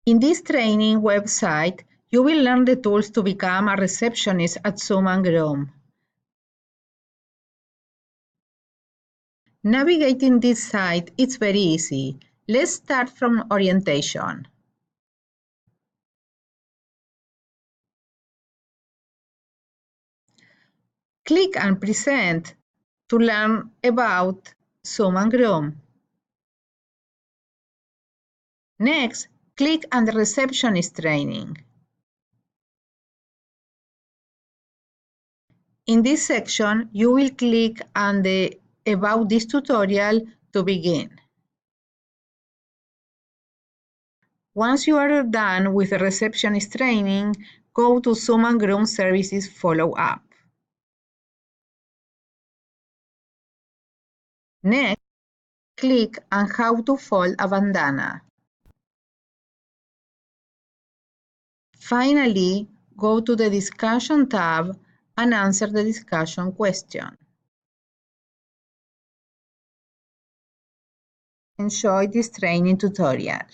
In this training website, you will learn the tools to become a receptionist at Zoom and Groom. Navigating this site is very easy. Let's start from orientation. Click on Present to learn about Zoom and Groom. Next, click on the Receptionist Training. In this section, you will click on the About this tutorial to begin. Once you are done with the receptionist training, go to Zoom and Groom Services Follow-up. Next, click on How to fold a bandana. Finally, go to the Discussion tab and answer the discussion question. Enjoy this training tutorial.